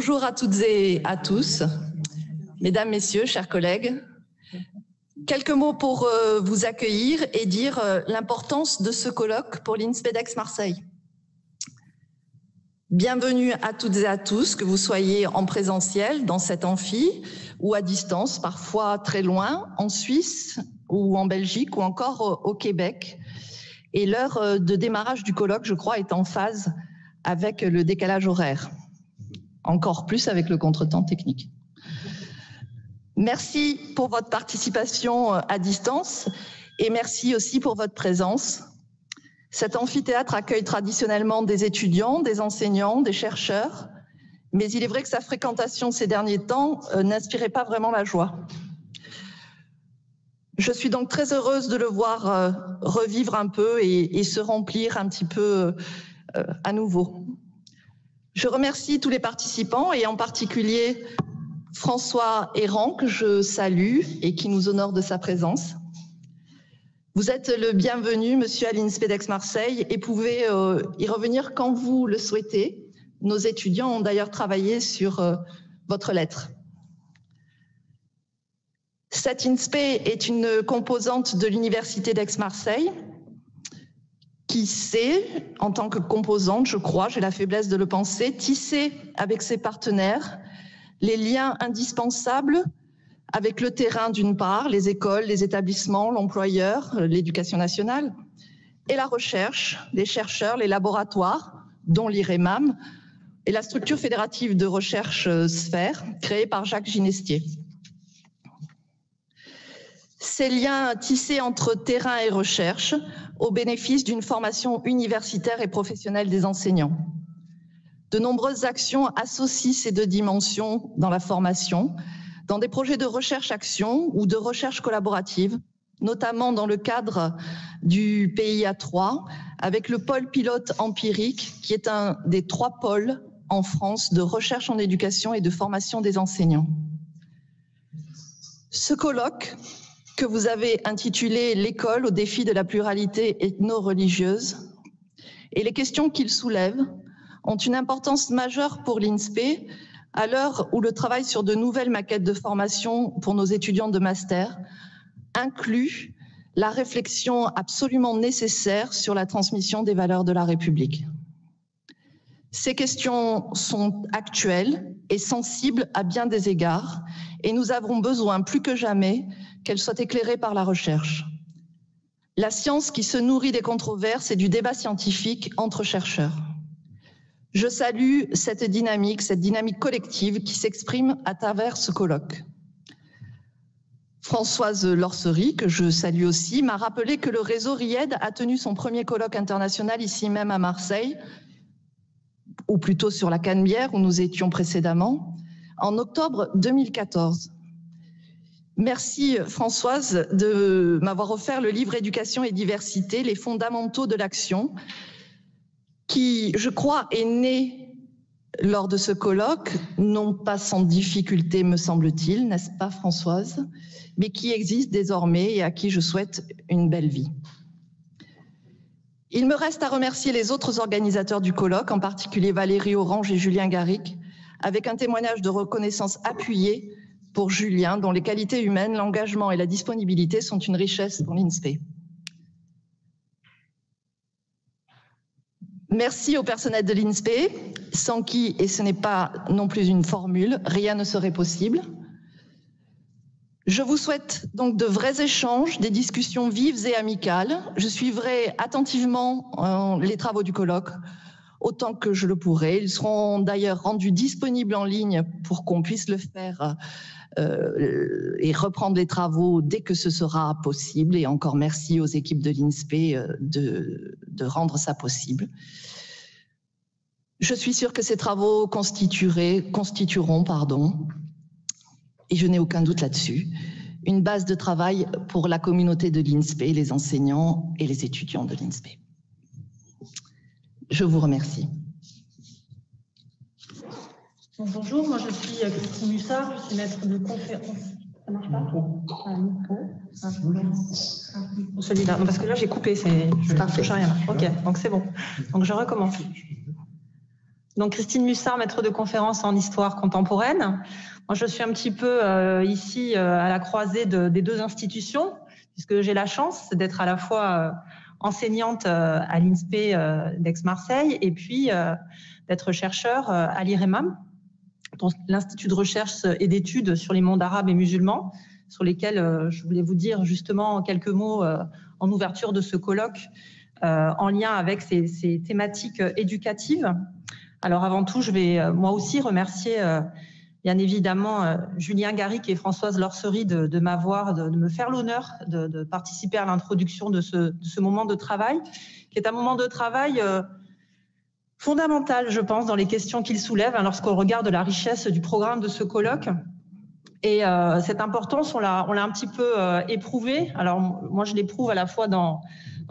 Bonjour à toutes et à tous, mesdames, messieurs, chers collègues. Quelques mots pour vous accueillir et dire l'importance de ce colloque pour l'INSPE d'Aix-Marseille. Bienvenue à toutes et à tous, que vous soyez en présentiel dans cet amphi ou à distance, parfois très loin, en Suisse ou en Belgique ou encore au Québec. Et l'heure de démarrage du colloque, je crois, est en phase avec le décalage horaire. Encore plus avec le contretemps technique. Merci pour votre participation à distance et merci aussi pour votre présence. Cet amphithéâtre accueille traditionnellement des étudiants, des enseignants, des chercheurs, mais il est vrai que sa fréquentation ces derniers temps n'inspirait pas vraiment la joie. Je suis donc très heureuse de le voir revivre un peu et se remplir un petit peu à nouveau. Je remercie tous les participants et en particulier François Héran, que je salue et qui nous honore de sa présence. Vous êtes le bienvenu, monsieur, à l'INSPE d'Aix-Marseille et pouvez y revenir quand vous le souhaitez. Nos étudiants ont d'ailleurs travaillé sur votre lettre. Cette INSPE est une composante de l'Université d'Aix-Marseille qui sait, en tant que composante, je crois, j'ai la faiblesse de le penser, tisser avec ses partenaires les liens indispensables avec le terrain d'une part, les écoles, les établissements, l'employeur, l'éducation nationale, et la recherche, les chercheurs, les laboratoires, dont l'IREMAM, et la structure fédérative de recherche Sphère, créée par Jacques Ginestier. Ces liens tissés entre terrain et recherche au bénéfice d'une formation universitaire et professionnelle des enseignants. De nombreuses actions associent ces deux dimensions dans la formation, dans des projets de recherche-action ou de recherche collaborative, notamment dans le cadre du PIA 3, avec le pôle pilote empirique, qui est un des 3 pôles en France de recherche en éducation et de formation des enseignants. Ce colloque, que vous avez intitulé « L'école au défi de la pluralité ethno-religieuse » et les questions qu'il soulève ont une importance majeure pour l'INSPE à l'heure où le travail sur de nouvelles maquettes de formation pour nos étudiants de master inclut la réflexion absolument nécessaire sur la transmission des valeurs de la République. Ces questions sont actuelles et sensibles à bien des égards et nous avons besoin plus que jamais qu'elles soient éclairées par la recherche. La science qui se nourrit des controverses et du débat scientifique entre chercheurs. Je salue cette dynamique collective qui s'exprime à travers ce colloque. Françoise Lorcerie, que je salue aussi, m'a rappelé que le réseau RIED a tenu son premier colloque international ici même à Marseille, ou plutôt sur la Canebière où nous étions précédemment, en octobre 2014. Merci Françoise de m'avoir offert le livre Éducation et diversité, les fondamentaux de l'action, qui, je crois, est né lors de ce colloque, non pas sans difficulté, me semble-t-il, n'est-ce pas Françoise, mais qui existe désormais et à qui je souhaite une belle vie. Il me reste à remercier les autres organisateurs du colloque, en particulier Valérie Orange et Julien Garric, avec un témoignage de reconnaissance appuyé pour Julien, dont les qualités humaines, l'engagement et la disponibilité sont une richesse pour l'INSPE. Merci au personnel de l'INSPE, sans qui, et ce n'est pas non plus une formule, rien ne serait possible. Je vous souhaite donc de vrais échanges, des discussions vives et amicales. Je suivrai attentivement les travaux du colloque, autant que je le pourrai. Ils seront d'ailleurs rendus disponibles en ligne pour qu'on puisse le faire et reprendre les travaux dès que ce sera possible. Et encore merci aux équipes de l'INSPE de rendre ça possible. Je suis sûre que ces travaux constitueront, et je n'ai aucun doute là-dessus, une base de travail pour la communauté de l'INSPE, les enseignants et les étudiants de l'INSPE. Je vous remercie. Bonjour, moi je suis Christine Hussard, je suis maître de conférence. Ça marche pas? Celui-là, parce que là j'ai coupé, c'est parfait. Rien. Ok, donc c'est bon. Donc je recommence. Donc Christine Mussard, maître de conférence en histoire contemporaine. Moi, je suis un petit peu ici à la croisée des deux institutions, puisque j'ai la chance d'être à la fois enseignante à l'INSPE d'Aix-Marseille et puis d'être chercheur à l'IREMAM, l'Institut de recherche et d'études sur les mondes arabes et musulmans, sur lesquels je voulais vous dire justement quelques mots en ouverture de ce colloque en lien avec ces thématiques éducatives. Alors avant tout, je vais moi aussi remercier bien évidemment Julien Garric et Françoise Lorcery de me faire l'honneur de participer à l'introduction de ce moment de travail, qui est un moment de travail fondamental, je pense, dans les questions qu'il soulève lorsqu'on regarde la richesse du programme de ce colloque. Et cette importance, on l'a un petit peu éprouvée. Alors moi, je l'éprouve à la fois dans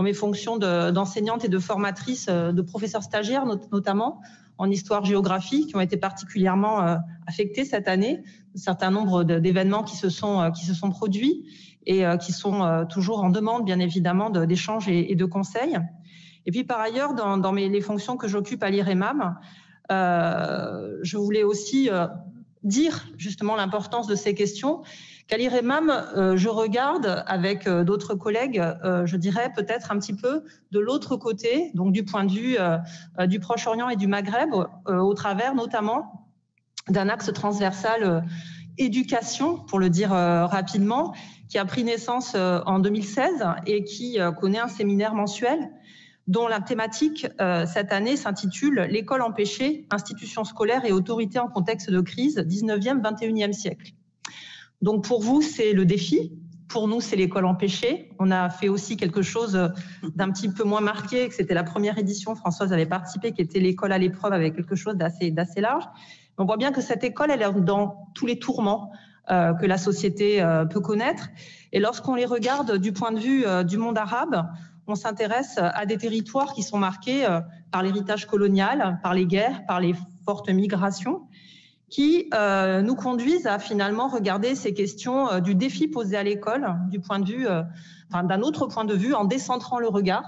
mes fonctions d'enseignante et de formatrice, de professeur stagiaire notamment, en histoire-géographie, qui ont été particulièrement affectés cette année. Un certain nombre d'événements qui se sont produits et qui sont toujours en demande, bien évidemment, d'échanges et de conseils. Et puis, par ailleurs, dans les fonctions que j'occupe à l'IREMAM, je voulais aussi dire justement l'importance de ces questions, qu'à l'IREMAM, je regarde avec d'autres collègues, je dirais peut-être un petit peu de l'autre côté, donc du point de vue du Proche-Orient et du Maghreb, au travers notamment d'un axe transversal éducation, pour le dire rapidement, qui a pris naissance en 2016 et qui connaît un séminaire mensuel dont la thématique cette année s'intitule « L'école empêchée, institutions scolaires et autorités en contexte de crise, 19e, 21e siècle ». Donc pour vous, c'est le défi. Pour nous, c'est l'école empêchée. On a fait aussi quelque chose d'un petit peu moins marqué, que c'était la première édition, Françoise avait participé, qui était l'école à l'épreuve avec quelque chose d'assez large. On voit bien que cette école, elle est dans tous les tourments que la société peut connaître. Et lorsqu'on les regarde du point de vue du monde arabe, on s'intéresse à des territoires qui sont marqués par l'héritage colonial, par les guerres, par les fortes migrations, qui nous conduisent à finalement regarder ces questions du défi posé à l'école, du point de vue, d'un autre point de vue, en décentrant le regard.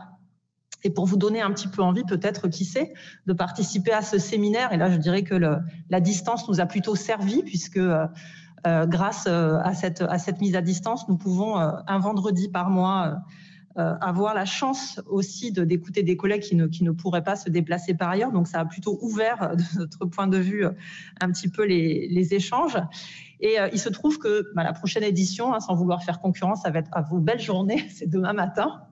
Et pour vous donner un petit peu envie, peut-être, qui sait, de participer à ce séminaire, et là je dirais que la distance nous a plutôt servi, puisque grâce à cette mise à distance, nous pouvons un vendredi par mois avoir la chance aussi d'écouter des collègues qui ne pourraient pas se déplacer par ailleurs. Donc ça a plutôt ouvert de notre point de vue un petit peu les échanges. Et il se trouve que la prochaine édition, sans vouloir faire concurrence, ça va être à vos belles journées, c'est demain matin.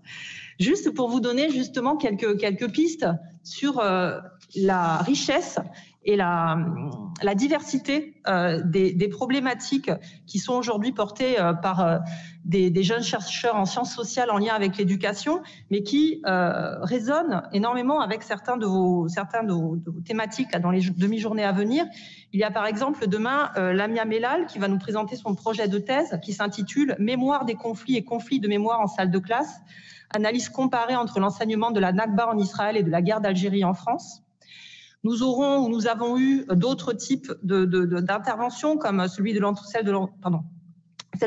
Juste pour vous donner justement quelques pistes sur la richesse et la diversité des problématiques qui sont aujourd'hui portées par des jeunes chercheurs en sciences sociales en lien avec l'éducation, mais qui résonnent énormément avec certains de vos thématiques dans les demi-journées à venir. Il y a par exemple demain Lamia Mellal qui va nous présenter son projet de thèse qui s'intitule « Mémoire des conflits et conflits de mémoire en salle de classe ». Analyse comparée entre l'enseignement de la Nakba en Israël et de la guerre d'Algérie en France. Nous avons eu d'autres types d'interventions, comme celle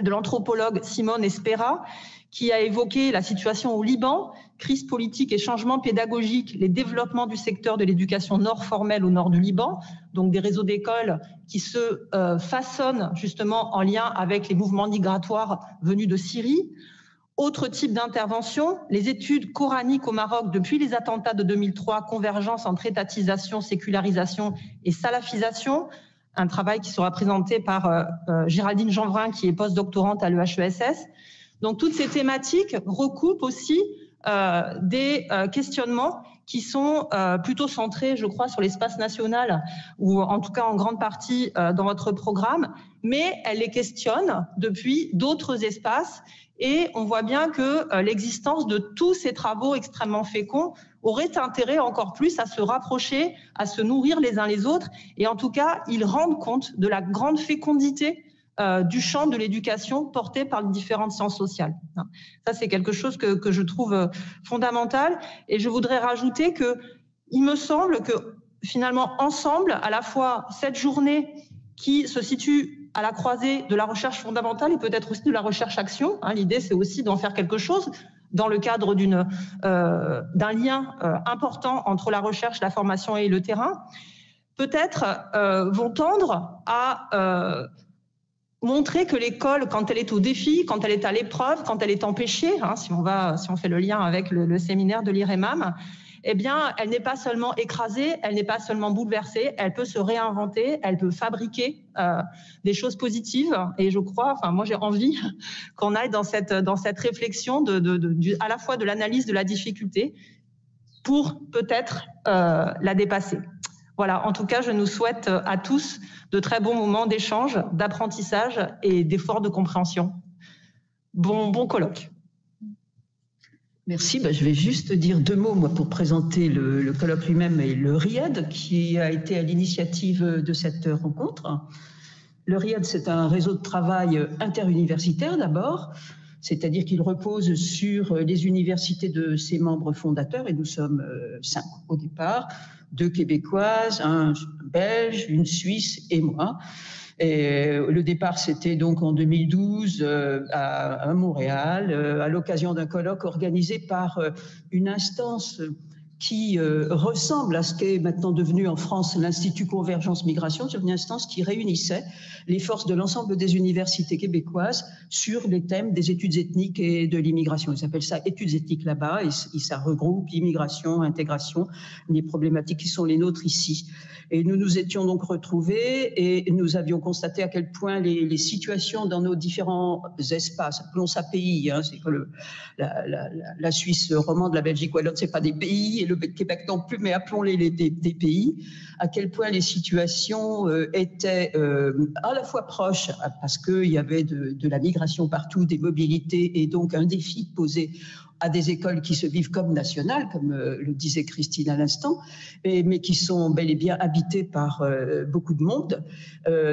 de l'anthropologue Simone Espera, qui a évoqué la situation au Liban, crise politique et changement pédagogique, les développements du secteur de l'éducation nord formelle au nord du Liban, donc des réseaux d'écoles qui se façonnent justement en lien avec les mouvements migratoires venus de Syrie. Autre type d'intervention, les études coraniques au Maroc depuis les attentats de 2003, convergence entre étatisation, sécularisation et salafisation, un travail qui sera présenté par Géraldine Jeanvrin, qui est post-doctorante à l'EHESS. Donc toutes ces thématiques recoupent aussi des questionnements qui sont plutôt centrés, je crois, sur l'espace national, ou en tout cas en grande partie dans votre programme, mais elles les questionnent depuis d'autres espaces. Et on voit bien que l'existence de tous ces travaux extrêmement féconds aurait intérêt encore plus à se rapprocher, à se nourrir les uns les autres. Et en tout cas, ils rendent compte de la grande fécondité du champ de l'éducation porté par les différentes sciences sociales. Ça, c'est quelque chose que je trouve fondamental. Et je voudrais rajouter qu'il me semble que finalement, ensemble, à la fois cette journée qui se situe à la croisée de la recherche fondamentale et peut-être aussi de la recherche-action. L'idée, c'est aussi d'en faire quelque chose dans le cadre d'un lien important entre la recherche, la formation et le terrain. peut-être vont tendre à montrer que l'école, quand elle est au défi, quand elle est à l'épreuve, quand elle est empêchée, hein, si on fait le lien avec le séminaire de l'IREMAM, eh bien, elle n'est pas seulement écrasée, elle n'est pas seulement bouleversée, elle peut se réinventer, elle peut fabriquer des choses positives. Et je crois, enfin, moi, j'ai envie qu'on aille dans cette réflexion à la fois de l'analyse de la difficulté pour peut-être la dépasser. Voilà, en tout cas, je nous souhaite à tous de très bons moments d'échange, d'apprentissage et d'efforts de compréhension. Bon colloque. Merci. Je vais juste dire 2 mots moi, pour présenter le colloque lui-même et le RIED qui a été à l'initiative de cette rencontre. Le RIED, c'est un réseau de travail interuniversitaire d'abord, c'est-à-dire qu'il repose sur les universités de ses membres fondateurs, et nous sommes 5 au départ, 2 québécoises, un belge, une suisse et moi. Et le départ, c'était donc en 2012 à Montréal, à l'occasion d'un colloque organisé par une instance qui ressemble à ce qu'est maintenant devenu en France l'Institut Convergence Migration. C'est une instance qui réunissait les forces de l'ensemble des universités québécoises sur les thèmes des études ethniques et de l'immigration. Ils appellent ça études ethniques là-bas et ça regroupe immigration, intégration, les problématiques qui sont les nôtres ici. Et nous nous étions donc retrouvés et nous avions constaté à quel point les situations dans nos différents espaces, appelons ça pays, hein, c'est que la Suisse romande, la Belgique wallonne, c'est pas des pays, et le Québec non plus, mais appelons-les des pays, à quel point les situations étaient à la fois proches, parce qu'il y avait de la migration partout, des mobilités, et donc un défi posé à des écoles qui se vivent comme nationales, comme le disait Christine à l'instant, mais qui sont bel et bien habitées par beaucoup de monde.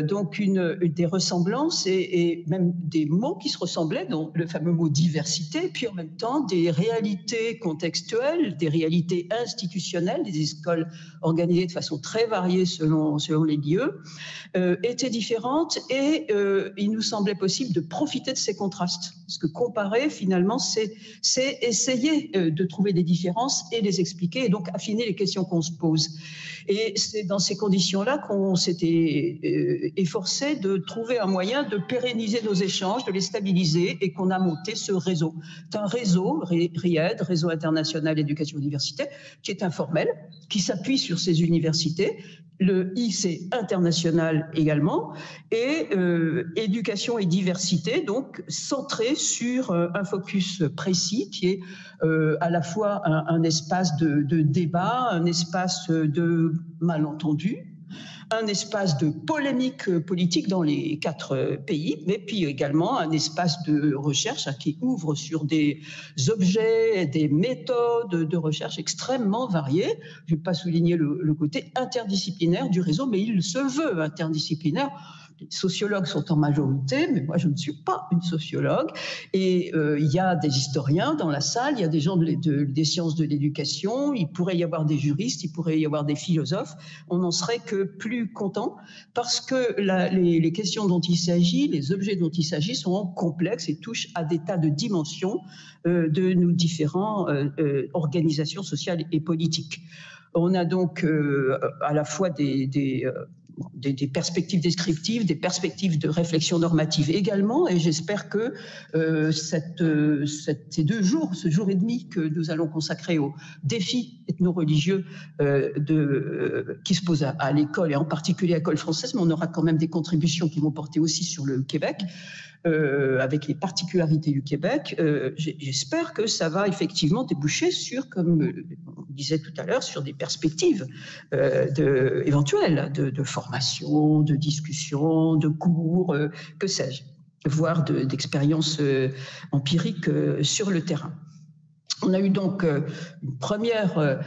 Donc des ressemblances et même des mots qui se ressemblaient, dont le fameux mot diversité, puis en même temps des réalités contextuelles, des réalités institutionnelles, des écoles organisées de façon très variée selon les lieux, étaient différentes et il nous semblait possible de profiter de ces contrastes. Parce que comparer, finalement, c'est essayer de trouver des différences et les expliquer et donc affiner les questions qu'on se pose. Et c'est dans ces conditions-là qu'on s'était efforcé de trouver un moyen de pérenniser nos échanges, de les stabiliser et qu'on a monté ce réseau. C'est un réseau, RIED, Réseau International Éducation Université, qui est informel, qui s'appuie sur ces universités. Le I, c'est international également, et éducation et diversité, donc centré sur un focus précis qui est à la fois un espace de débat, un espace de malentendu, un espace de polémique politique dans les 4 pays, mais puis également un espace de recherche qui ouvre sur des objets, des méthodes de recherche extrêmement variées. Je ne vais pas souligner le côté interdisciplinaire du réseau, mais il se veut interdisciplinaire. Les sociologues sont en majorité, mais moi je ne suis pas une sociologue. Et il y a des historiens dans la salle, il y a des gens des sciences de l'éducation, il pourrait y avoir des juristes, il pourrait y avoir des philosophes. On n'en serait que plus content parce que les questions dont il s'agit, les objets dont il s'agit sont complexes et touchent à des tas de dimensions de nos différentes organisations sociales et politiques. On a donc à la fois des perspectives descriptives, des perspectives de réflexion normative également, et j'espère que ces 2 jours, ce jour et demi que nous allons consacrer aux défis ethno-religieux qui se posent à l'école, et en particulier à l'école française, mais on aura quand même des contributions qui vont porter aussi sur le Québec, avec les particularités du Québec. J'espère que ça va effectivement déboucher sur, comme on disait tout à l'heure, sur des perspectives éventuelles de formation, de discussion, de cours, que sais-je, voire d'expériences empiriques sur le terrain. On a eu donc une première,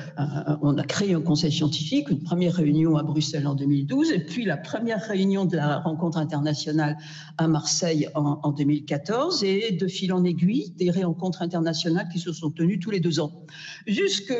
on a créé un conseil scientifique, une première réunion à Bruxelles en 2012, et puis la première réunion de la rencontre internationale à Marseille en 2014, et de fil en aiguille, des rencontres internationales qui se sont tenues tous les 2 ans. Jusque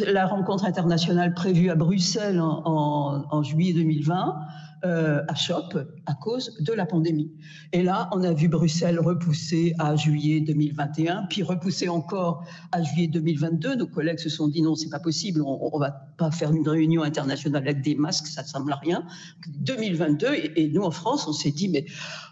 la rencontre internationale prévue à Bruxelles en juillet 2020 achoppe à cause de la pandémie. Et là, on a vu Bruxelles repousser à juillet 2021, puis repousser encore à juillet 2022. Nos collègues se sont dit non, c'est pas possible, on va pas faire une réunion internationale avec des masques, ça ne semble à rien. 2022, et nous en France, on s'est dit mais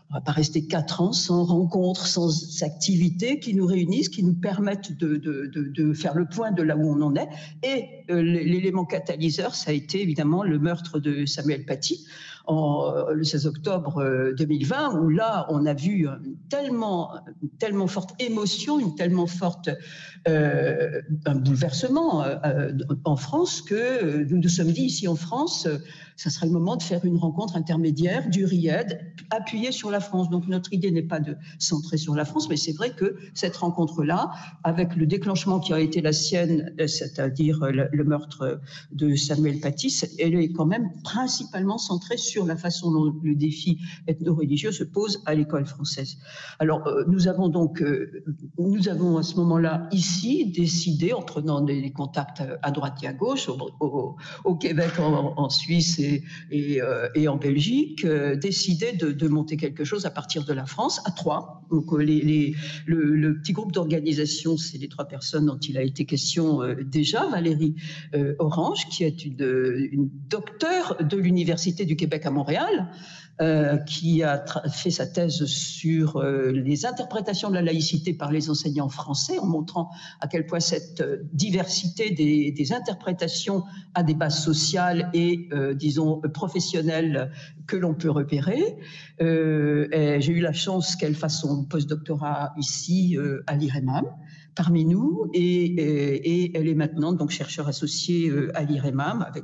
on va pas rester 4 ans sans rencontres, sans activités qui nous réunissent, qui nous permettent de faire le point de là où on en est. Et l'élément catalyseur, ça a été évidemment le meurtre de Samuel Paty le 16 octobre 2020, où là, on a vu tellement forte émotion, une tellement forte un bouleversement en France que nous nous sommes dit ici en France, ça serait le moment de faire une rencontre intermédiaire du RIED appuyée sur la France. Donc notre idée n'est pas de centrer sur la France, mais c'est vrai que cette rencontre-là, avec le déclenchement qui a été la sienne, c'est-à-dire le meurtre de Samuel Paty, elle est quand même principalement centrée sur la façon dont le défi ethno-religieux se pose à l'école française. Alors nous avons à ce moment-là ici décidé, en prenant des contacts à droite et à gauche, au Québec, en Suisse et en Belgique, décider de monter quelque chose à partir de la France, à 3. Donc le petit groupe d'organisation, c'est les 3 personnes dont il a été question déjà. Valérie Orange, qui est une docteure de l'Université du Québec à Montréal, qui a fait sa thèse sur les interprétations de la laïcité par les enseignants français, en montrant à quel point cette diversité des interprétations a des bases sociales et, disons, professionnelles que l'on peut repérer. J'ai eu la chance qu'elle fasse son postdoctorat ici à l'IREMAM, parmi nous, et elle est maintenant donc chercheure associée à l'IREMAM avec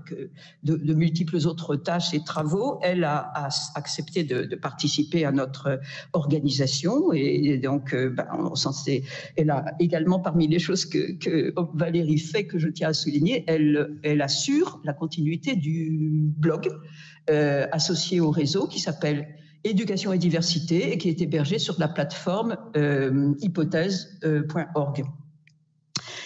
de multiples autres tâches et travaux. Elle a accepté de participer à notre organisation, et donc elle a également, parmi les choses que Valérie fait, que je tiens à souligner, elle assure la continuité du blog associé au réseau qui s'appelle Éducation et diversité, et qui est hébergé sur la plateforme hypothèse.org.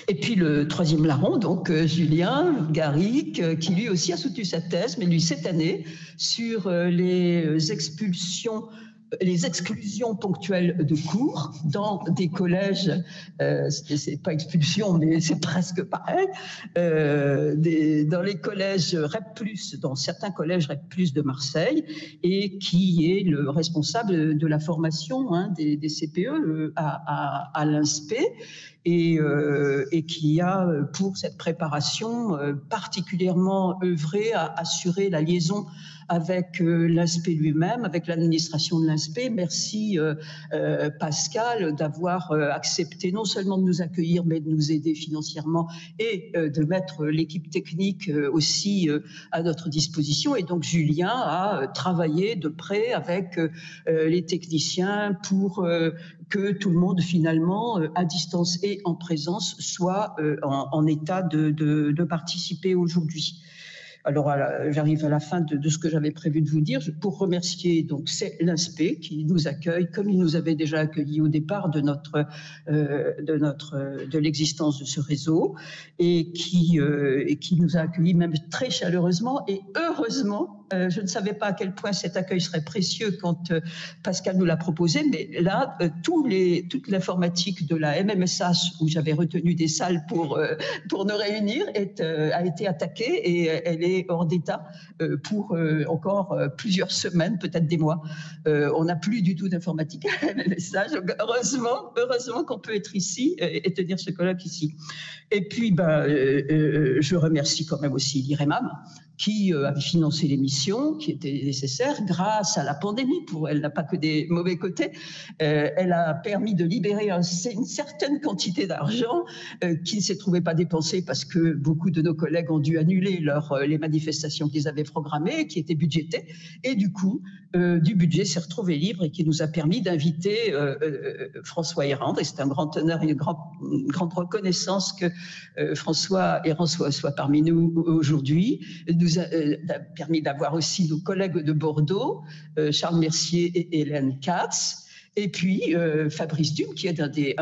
Et puis le 3e larron, donc Julien Garrigue, qui lui aussi a soutenu sa thèse, mais lui cette année, sur les exclusions ponctuelles de cours dans des collèges, c'est pas expulsion, mais c'est presque pareil, dans les collèges REP+, dans certains collèges REP+, de Marseille, et qui est le responsable de la formation des CPE à l'INSPE, et qui a, pour cette préparation, particulièrement œuvré à assurer la liaison avec l'INSPE lui-même, avec l'administration de l'INSPE. Merci Pascal d'avoir accepté non seulement de nous accueillir, mais de nous aider financièrement et de mettre l'équipe technique aussi à notre disposition. Et donc Julien a travaillé de près avec les techniciens pour que tout le monde finalement, à distance et en présence, soit en état de participer aujourd'hui. Alors, j'arrive à la fin de ce que j'avais prévu de vous dire. Pour remercier, donc, c'est l'INSPE qui nous accueille, comme il nous avait déjà accueillis au départ de l'existence de ce réseau, et qui nous a accueillis même très chaleureusement et heureusement. Je ne savais pas à quel point cet accueil serait précieux quand Pascal nous l'a proposé, mais là, toute l'informatique de la MMSH, où j'avais retenu des salles pour nous réunir, a été attaquée, et elle est hors d'état pour encore plusieurs semaines, peut-être des mois. On n'a plus du tout d'informatique à la MMSH, donc heureusement qu'on peut être ici et tenir ce colloque ici. Et puis, je remercie quand même aussi l'IREMAM, qui avait financé l'émission, qui était nécessaire grâce à la pandémie. Pour elle n'a pas que des mauvais côtés. Elle a permis de libérer une certaine quantité d'argent qui ne s'est trouvé pas dépensé parce que beaucoup de nos collègues ont dû annuler les manifestations qu'ils avaient programmées, qui étaient budgétées. Et du coup, du budget s'est retrouvé libre, et qui nous a permis d'inviter François Hérand. Et c'est un grand honneur et une grande reconnaissance que François Hérand soit parmi nous aujourd'hui. Nous a permis d'avoir aussi nos collègues de Bordeaux, Charles Mercier et Hélène Katz, Et puis Fabrice Dume, qui est un des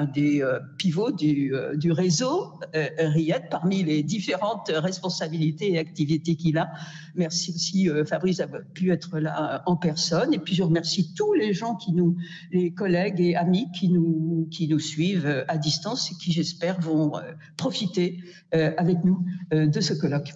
pivots du réseau RIED, parmi les différentes responsabilités et activités qu'il a. Merci aussi Fabrice d'avoir pu être là en personne. Et puis je remercie tous les gens les collègues et amis qui nous suivent à distance et qui, j'espère, vont profiter avec nous de ce colloque.